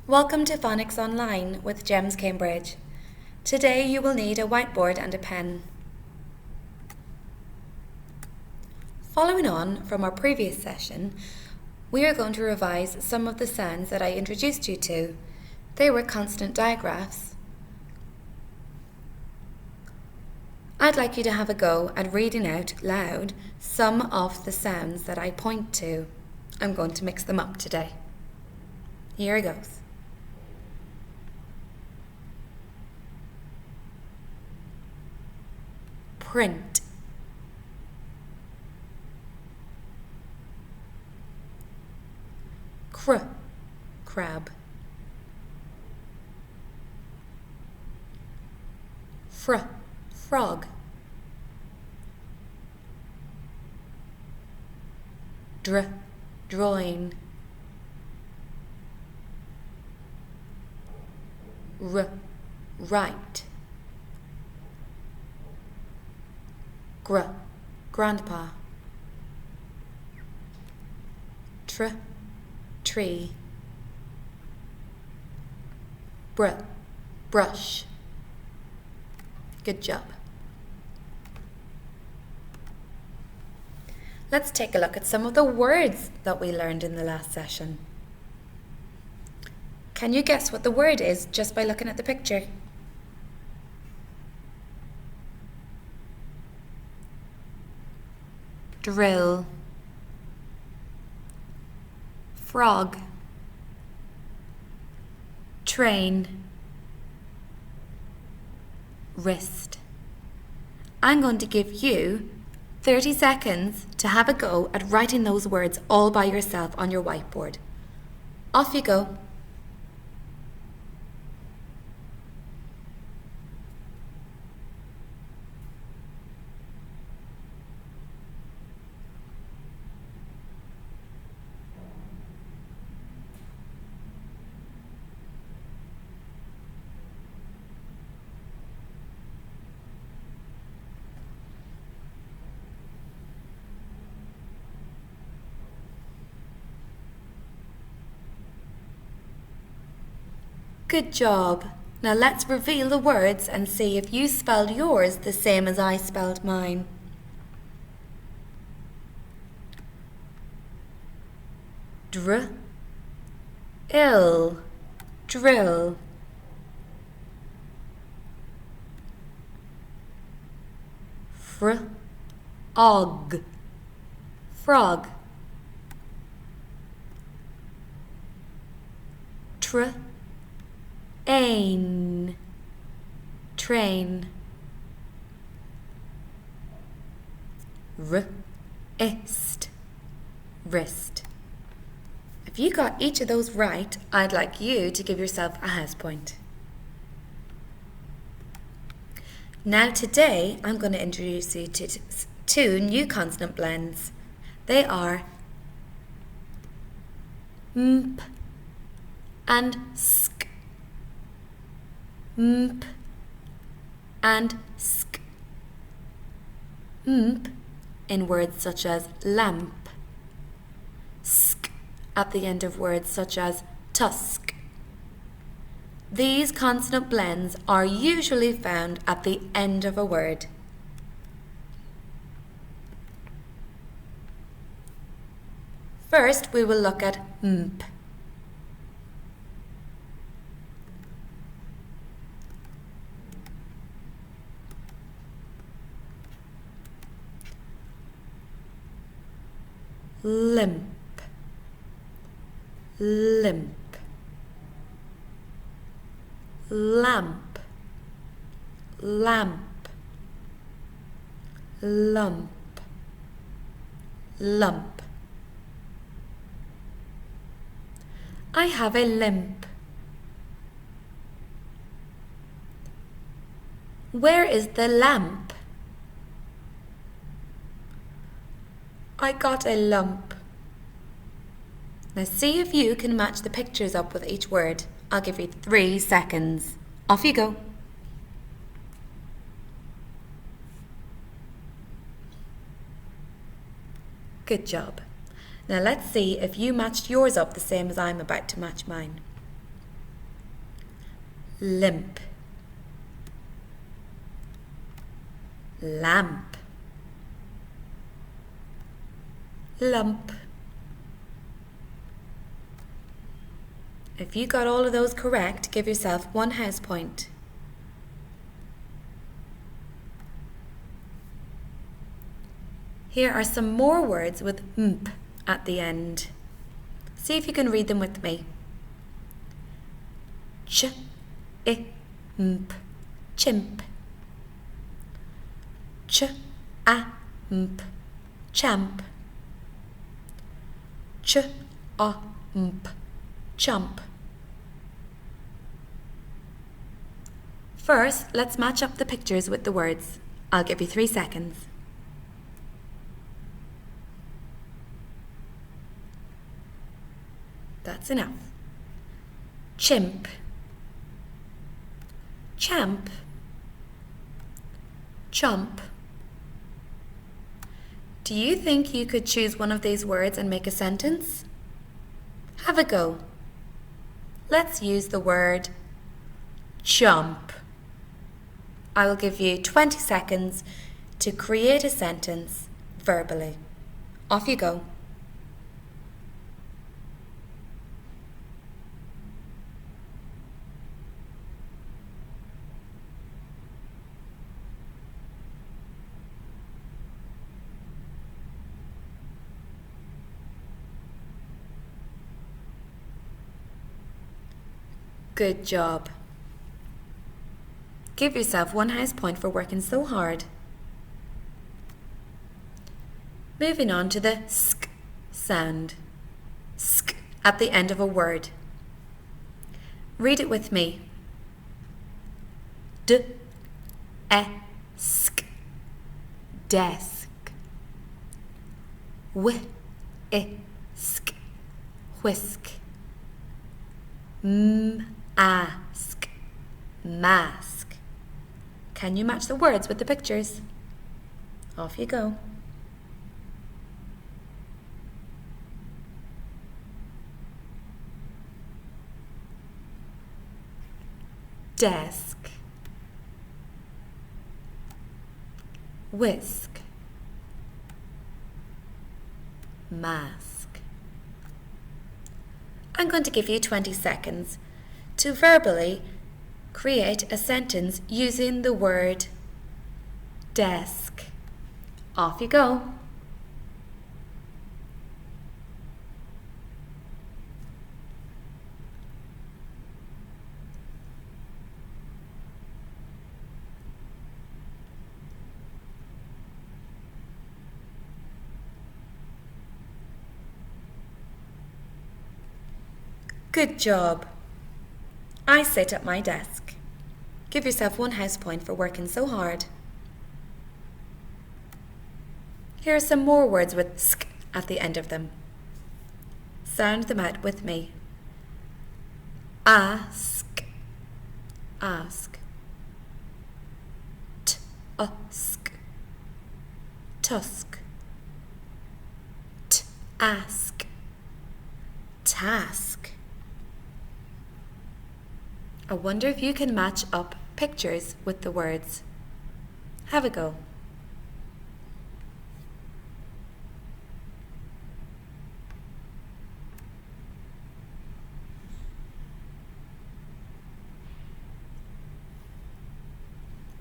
Welcome to Phonics Online with Gems Cambridge. Today you will need a whiteboard and a pen. Following on from our previous session, we are going to revise some of the sounds that I introduced you to. They were consonant digraphs. I'd like you to have a go at reading out loud some of the sounds that I point to. I'm going to mix them up today. Here it goes. Print. Crab. Frog. Drawing. Right. Grandpa. Tree. Brush. Good job. Let's take a look at some of the words that we learned in the last session. Can you guess what the word is just by looking at the picture? Drill. Frog. Train. Wrist. I'm going to give you 30 seconds to have a go at writing those words all by yourself on your whiteboard. Off you go. Good job. Now let's reveal the words and see if you spelled yours the same as I spelled mine. Drill. Drill. Frog. Train. Wrist. If you got each of those right, I'd like you to give yourself a house point. Now today, I'm going to introduce you to two new consonant blends. They are mp and sk. Mp and sk. Mp in words such as lamp. Sk at the end of words such as tusk. These consonant blends are usually found at the end of a word. First, we will look at mp. Limp. Lamp. Lump. I have a limp. Where is the lamp? I got a lump. Now see if you can match the pictures up with each word. I'll give you 3 seconds. Off you go. Good job. Now let's see if you matched yours up the same as I'm about to match mine. limp, lamp, lump. If you got all of those correct, give yourself 1 house point. Here are some more words with mp at the end. See if you can read them with me. Ch, I, mp, chimp. Ch, a, mp, champ. Ch, a, mp, chump. First, let's match up the pictures with the words. I'll give you 3 seconds. That's enough. Chimp, champ, chump. Do you think you could choose one of these words and make a sentence? Have a go. Let's use the word chump. I will give you 20 seconds to create a sentence verbally. Off you go. Good job. Give yourself 1 house point for working so hard. Moving on to the sk sound. Sk at the end of a word. Read it with me. D-e-sk, desk. W-i-sk, whisk. M-ask, mask. Can you match the words with the pictures? Off you go. Desk, whisk, mask. I'm going to give you 20 seconds to verbally create a sentence using the word desk. Off you go. Good job. I sit at my desk. Give yourself 1 house point for working so hard. Here are some more words with sk at the end of them. Sound them out with me. Ask, ask. Tusk, tusk. Task, task. I wonder if you can match up pictures with the words. Have a go.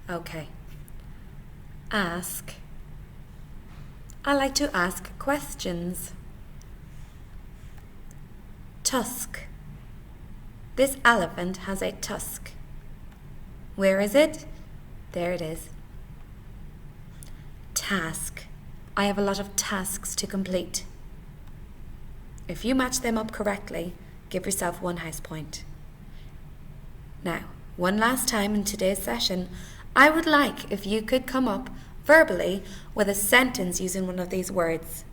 Okay. Ask. I like to ask questions. Tusk. This elephant has a tusk. Where is it? There it is. Task. I have a lot of tasks to complete. If you match them up correctly, give yourself 1 house point. Now, one last time in today's session, I would like if you could come up verbally with a sentence using one of these words.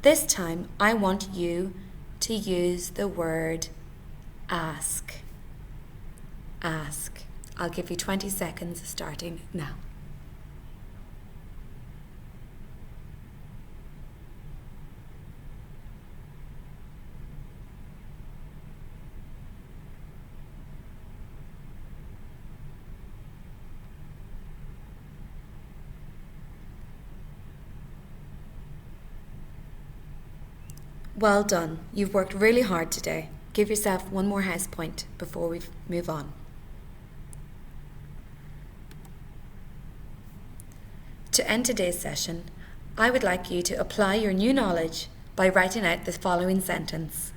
This time, I want you to use the word ask. Ask. I'll give you 20 seconds starting now. Well done. You've worked really hard today. Give yourself one more house point before we move on. To end today's session, I would like you to apply your new knowledge by writing out the following sentence.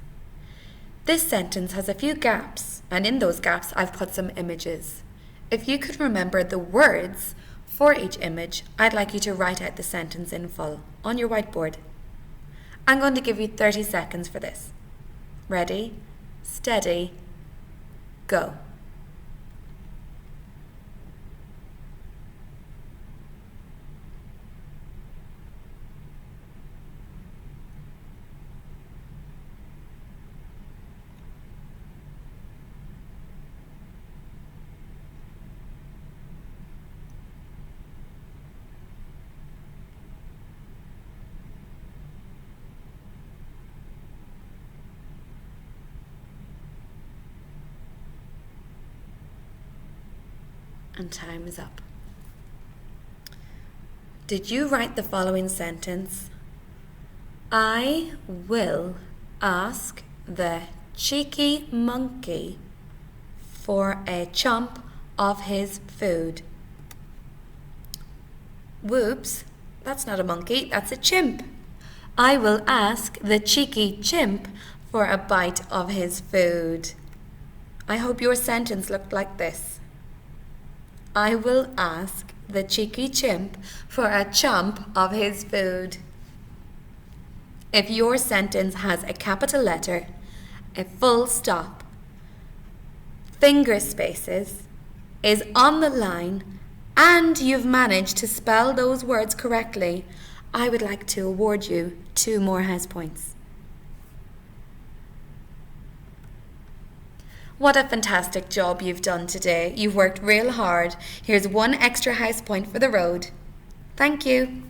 This sentence has a few gaps, and in those gaps I've put some images. If you could remember the words for each image, I'd like you to write out the sentence in full on your whiteboard. I'm going to give you 30 seconds for this. Ready, steady, go. And time is up. Did you write the following sentence? I will ask the cheeky monkey for a chomp of his food. Whoops, that's not a monkey, that's a chimp. I will ask the cheeky chimp for a bite of his food. I hope your sentence looked like this. I will ask the cheeky chimp for a chomp of his food. If your sentence has a capital letter, a full stop, finger spaces, is on the line, and you've managed to spell those words correctly, I would like to award you 2 more house points. What a fantastic job you've done today. You've worked real hard. Here's 1 extra house point for the road. Thank you.